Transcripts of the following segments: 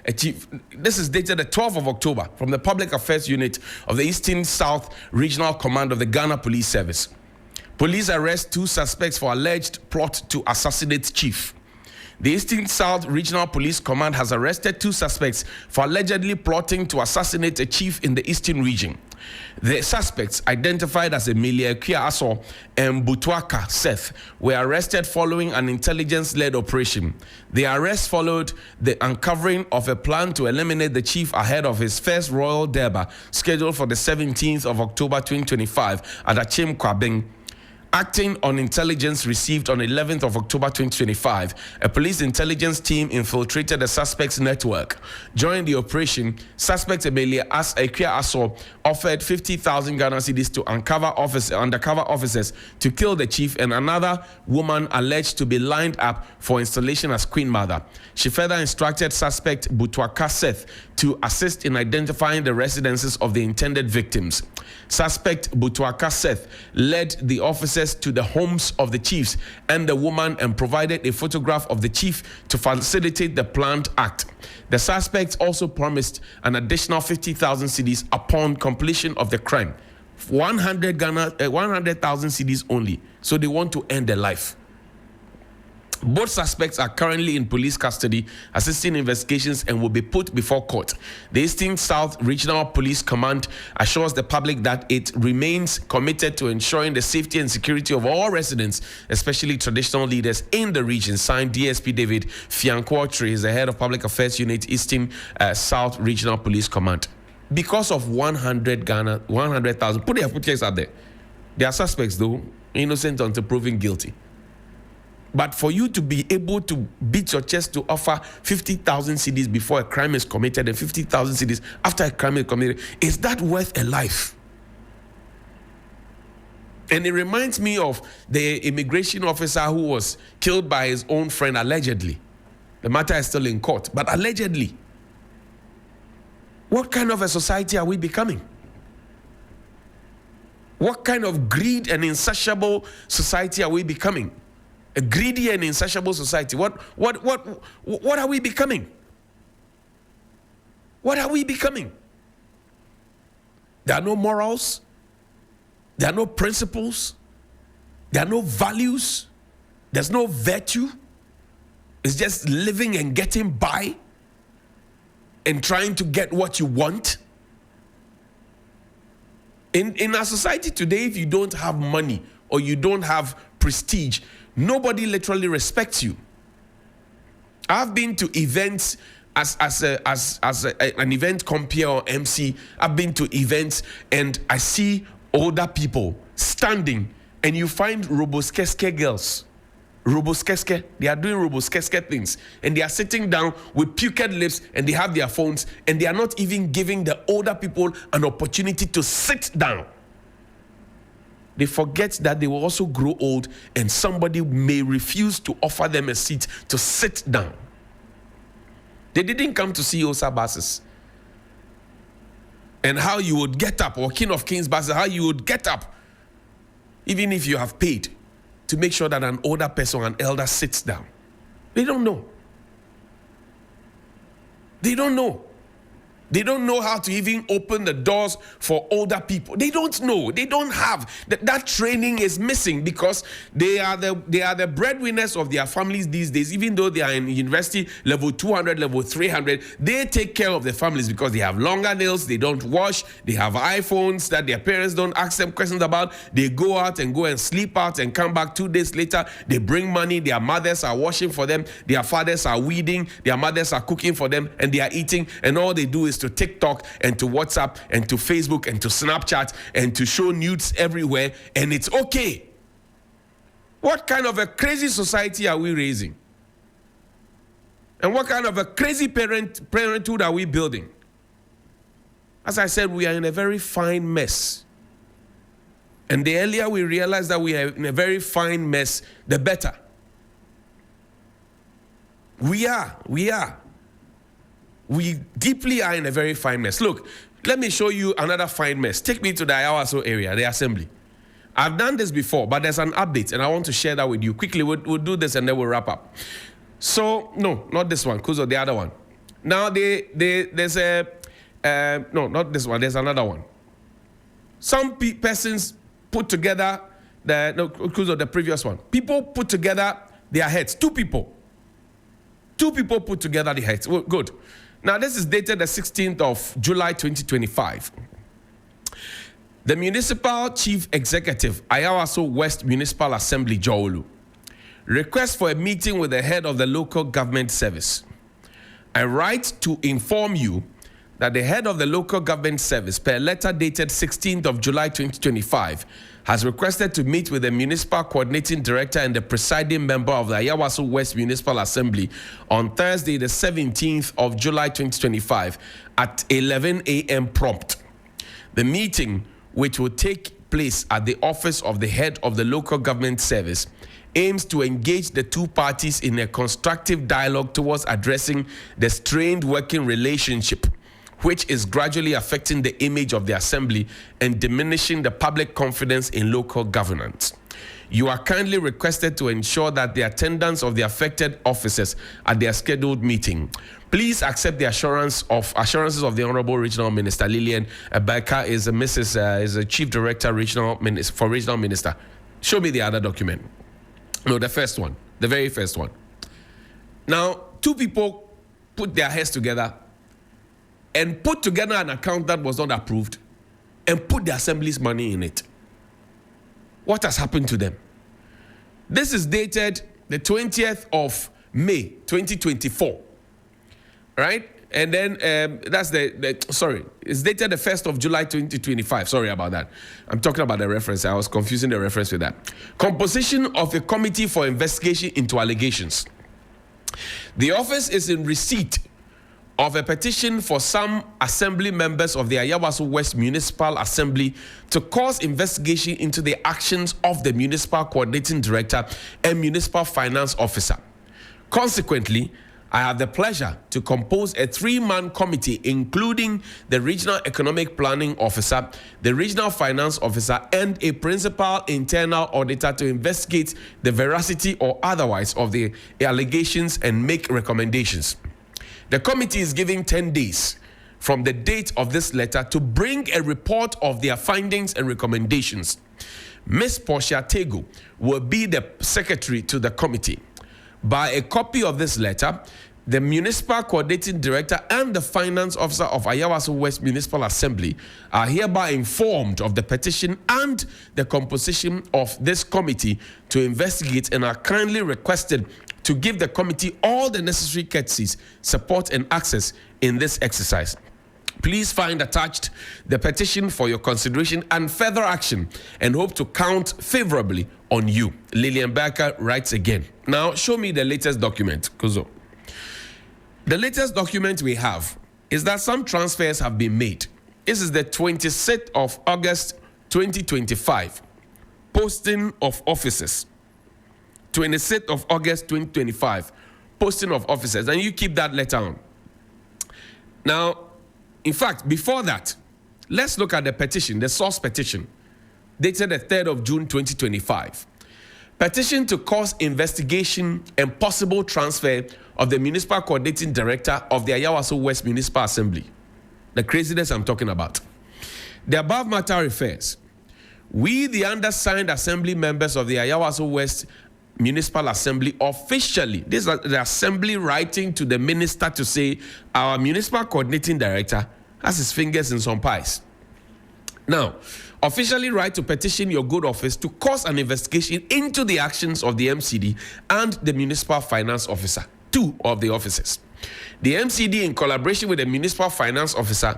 This is dated the 12th of October from the Public Affairs Unit of the Eastern South Regional Command of the Ghana Police Service. Police arrest 2 suspects for alleged plot to assassinate Chief. The Eastern South Regional Police Command has arrested 2 suspects for allegedly plotting to assassinate a chief in the Eastern region. The suspects, identified as Emilia Aso and Butuaka Seth, were arrested following an intelligence-led operation. The arrest followed the uncovering of a plan to eliminate the chief ahead of his first royal durbar, scheduled for the 17th of October 2025 at Achim Kwabeng. Acting on intelligence received on 11th of October 2025, a police intelligence team infiltrated the suspect's network. During the operation, suspect Emilia Aso offered 50,000 Ghana cedis to undercover officers to kill the chief and another woman alleged to be lined up for installation as Queen Mother. She further instructed suspect Butuaka Seth to assist in identifying the residences of the intended victims. Suspect Butuaka Seth led the officers to the homes of the chiefs and the woman and provided a photograph of the chief to facilitate the planned act. The suspects also promised an additional 50,000 cedis upon completion of the crime. 100,000 cedis only. So they want to end their life. Both suspects are currently in police custody, assisting investigations, and will be put before court. The Eastern South Regional Police Command assures the public that it remains committed to ensuring the safety and security of all residents, especially traditional leaders in the region. Signed, DSP David Fiankwotri is the head of Public Affairs Unit, Eastern South Regional Police Command. Because of 100,000, put their case out there. They are suspects, though, innocent until proven guilty. But for you to be able to beat your chest to offer 50,000 cedis before a crime is committed and 50,000 cedis after a crime is committed, is that worth a life? And it reminds me of the immigration officer who was killed by his own friend, allegedly. The matter is still in court, but allegedly. What kind of a society are we becoming? What kind of greed and insatiable society are we becoming? A greedy and insatiable society. What are we becoming? What are we becoming? There are no morals. There are no principles. There are no values. There's no virtue. It's just living and getting by and trying to get what you want. In our society today, if you don't have money or you don't have prestige, nobody literally respects you. I've been to events as an event compere or MC. I've been to events and I see older people standing, and you find roboskeske girls. Roboskeske, they are doing roboskeske things, and they are sitting down with puked lips, and they have their phones, and they are not even giving the older people an opportunity to sit down. They forget that they will also grow old and somebody may refuse to offer them a seat to sit down. They didn't come to see Osa buses. And how you would get up, or King of Kings buses, how you would get up, even if you have paid, to make sure that an older person, an elder, sits down. They don't know. They don't know. They don't know how to even open the doors for older people. They don't know. They don't have that training is missing, because they are the breadwinners of their families these days. Even though they are in university level 200, level 300, they take care of their families because they have longer nails. They don't wash. They have iPhones that their parents don't ask them questions about. They go out and sleep out and come back 2 days later. They bring money. Their mothers are washing for them. Their fathers are weeding. Their mothers are cooking for them, and they are eating. And all they do is to TikTok and to WhatsApp and to Facebook and to Snapchat and to show nudes everywhere, and it's okay. What kind of a crazy society are we raising? And what kind of a crazy parenthood are we building? As I said, we are in a very fine mess. And the earlier we realize that we are in a very fine mess, the better. We deeply are in a very fine mess. Look, let me show you another fine mess. Take me to the Ayawaso area, the assembly. I've done this before, but there's an update, and I want to share that with you. Quickly, we'll do this, and then we'll wrap up. So, no, not this one, because of the other one. Now, there's a, no, not this one, there's another one. Some persons put together, because of the previous one. People put together their heads, two people. Two people put together the heads. Well, good. Now, this is dated the 16th of July, 2025. The Municipal Chief Executive, Ayawaso West Municipal Assembly, Jowolu, request for a meeting with the head of the local government service. I write to inform you that the head of the local government service, per letter dated 16th of July 2025, has requested to meet with the municipal coordinating director and the presiding member of the Ayawaso West Municipal Assembly on Thursday, the 17th of July 2025 at 11 a.m. prompt. The meeting, which will take place at the office of the head of the local government service, aims to engage the two parties in a constructive dialogue towards addressing the strained working relationship, which is gradually affecting the image of the assembly and diminishing the public confidence in local governance. You are kindly requested to ensure that the attendance of the affected officers at their scheduled meeting. Please accept the assurances of the Honorable Regional Minister. Lillian Abeka is a Chief Director for Regional Minister. Show me the other document. No, the first one, the very first one. Now, two people put their heads together and put together an account that was not approved and put the assembly's money in it. What has happened to them? This is dated the 20th of May, 2024, right? And then it's dated the 1st of July, 2025. Sorry about that. I'm talking about the reference. I was confusing the reference with that. Composition of a committee for investigation into allegations. The office is in receipt of a petition for some assembly members of the Ayawaso West Municipal Assembly to cause investigation into the actions of the Municipal Coordinating Director and Municipal Finance Officer. Consequently, I have the pleasure to compose a 3-man committee, including the Regional Economic Planning Officer, the Regional Finance Officer, and a Principal Internal Auditor to investigate the veracity or otherwise of the allegations and make recommendations. The committee is given 10 days from the date of this letter to bring a report of their findings and recommendations. Ms. Portia Tego will be the secretary to the committee. By a copy of this letter, the Municipal Coordinating Director and the Finance Officer of Ayawaso West Municipal Assembly are hereby informed of the petition and the composition of this committee to investigate, and are kindly requested to give the committee all the necessary courtesies, support, and access in this exercise. Please find attached the petition for your consideration and further action, and hope to count favorably on you. Lillian Becker writes again. Now, show me the latest document, Kuzo. The latest document we have is that some transfers have been made. This is the 26th of August, 2025. Posting of officers. 26th of August, 2025. Posting of officers. And you keep that letter on. Now, in fact, before that, let's look at the petition, the source petition, dated the 3rd of June, 2025. Petition to cause investigation and possible transfer of the Municipal Coordinating Director of the Ayawaso West Municipal Assembly. The craziness I'm talking about. The above matter refers, we, the undersigned assembly members of the Ayawaso West Municipal Assembly, officially, this is the assembly writing to the minister to say our Municipal Coordinating Director has his fingers in some pies. Now, officially write to petition your good office to cause an investigation into the actions of the MCD and the Municipal Finance Officer, 2 of the officers. The MCD, in collaboration with the Municipal Finance Officer,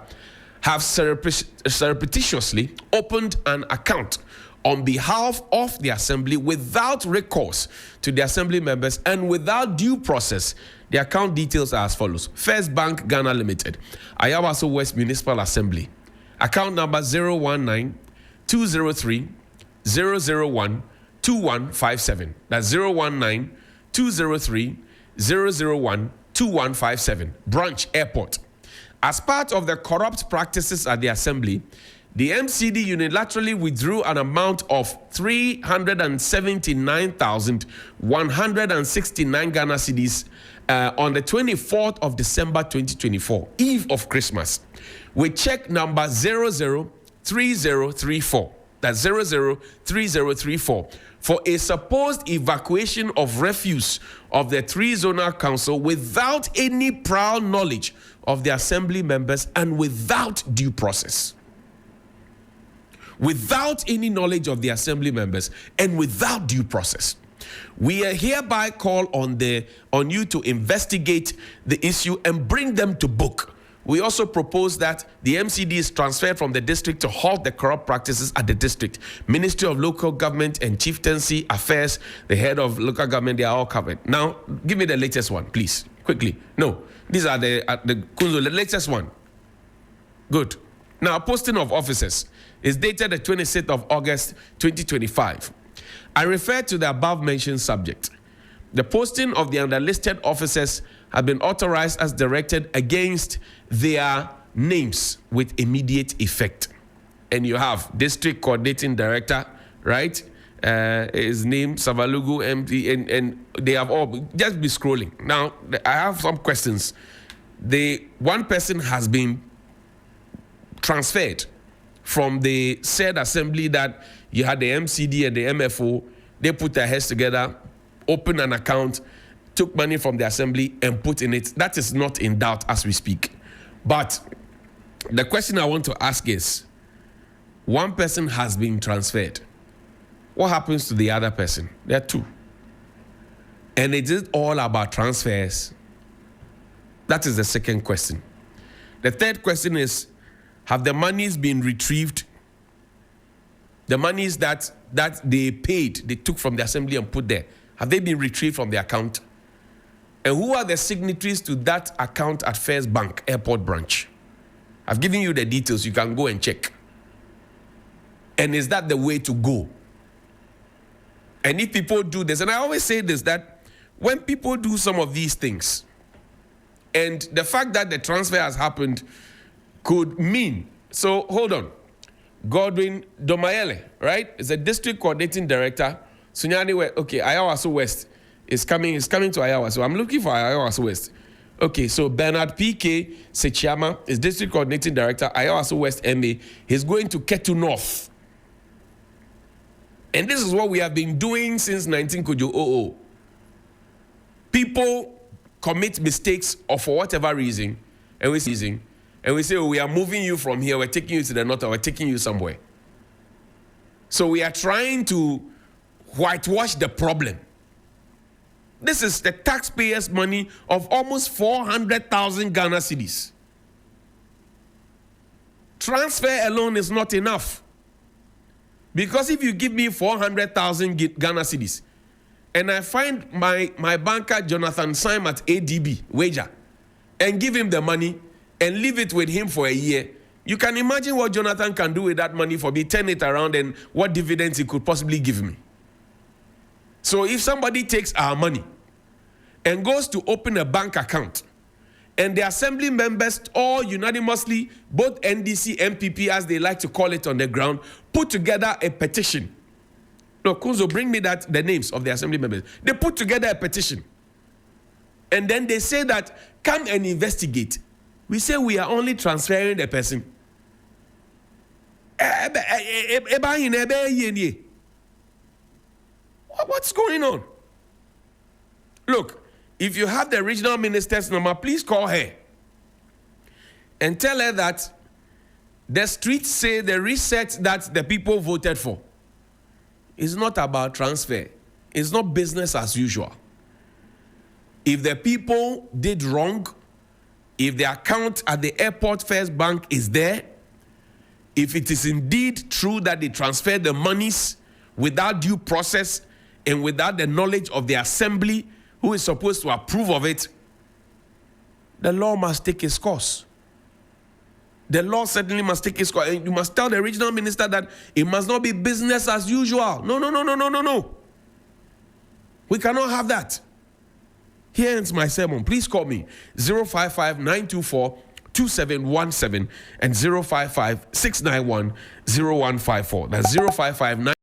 have surreptitiously opened an account on behalf of the Assembly without recourse to the Assembly members and without due process. The account details are as follows. First Bank Ghana Limited, Ayawaso West Municipal Assembly. Account number 019-203-001-2157. That's 019-203-001-2157. Branch Airport. As part of the corrupt practices at the Assembly, the MCD unilaterally withdrew an amount of 379,169 Ghana cedis on the 24th of December 2024, eve of Christmas, with check number 003034. That's 003034 for a supposed evacuation of refuse of the 3 zonal council without any prior knowledge of the assembly members and without due process. Without any knowledge of the assembly members and without due process. We are hereby call on you to investigate the issue and bring them to book. We also propose that the MCD is transferred from the district to halt the corrupt practices at the district. Ministry of Local Government and Chieftaincy Affairs, the head of local government, they are all covered. Now, give me the latest one, please, quickly. No, these are the latest one. Good. Now, posting of officers is dated the 26th of August, 2025. I refer to the above-mentioned subject. The posting of the underlisted officers have been authorized as directed against their names with immediate effect. And you have District Coordinating Director, right? His name, Savalugu, MD, and they have all, just be scrolling. Now, I have some questions. One person has been transferred from the said assembly that you had the MCD and the MFO. They put their heads together, opened an account, took money from the assembly and put in it. That is not in doubt as we speak. But the question I want to ask is, one person has been transferred. What happens to the other person? There are two. And it is all about transfers. That is the second question. The third question is, have the monies been retrieved? The monies that they paid, they took from the assembly and put there, have they been retrieved from the account? And who are the signatories to that account at First Bank Airport Branch? I've given you the details. You can go and check. And is that the way to go? And if people do this, and I always say this, that when people do some of these things, and the fact that the transfer has happened could mean, so hold on, Godwin Domayele, right, is a district coordinating director. Sunyani, okay, Ayawaso West is coming to Ayawaso. So I'm looking for Ayawaso West. Okay, so Bernard P.K. Sechiama is district coordinating director, Ayawaso West MA. He's going to Ketu North. And this is what we have been doing since 1900. People commit mistakes or for whatever reason, and we say, oh, we are moving you from here, we're taking you to the north, or we're taking you somewhere. So we are trying to whitewash the problem. This is the taxpayers' money of almost 400,000 Ghana cedis. Transfer alone is not enough. Because if you give me 400,000 Ghana cedis, and I find my banker Jonathan Syme at ADB, wager, and give him the money and leave it with him for a year, you can imagine what Jonathan can do with that money for me, turn it around, and what dividends he could possibly give me. So if somebody takes our money and goes to open a bank account, and the assembly members all unanimously, both NDC, MPP, as they like to call it on the ground, put together a petition. No, Kunzo, bring me the names of the assembly members. They put together a petition. And then they say that, come and investigate. We say we are only transferring the person. What's going on? Look, if you have the regional minister's number, please call her and tell her that the streets say the reset that the people voted for is not about transfer. It's not business as usual. If the people did wrong, if the account at the Airport First Bank is there, if it is indeed true that they transferred the monies without due process and without the knowledge of the assembly who is supposed to approve of it, the law must take its course. The law certainly must take its course. And you must tell the regional minister that it must not be business as usual. No. We cannot have that. Here ends my sermon. Please call me 055-924-2717 and 055-691-0154. That's 055-924-2717.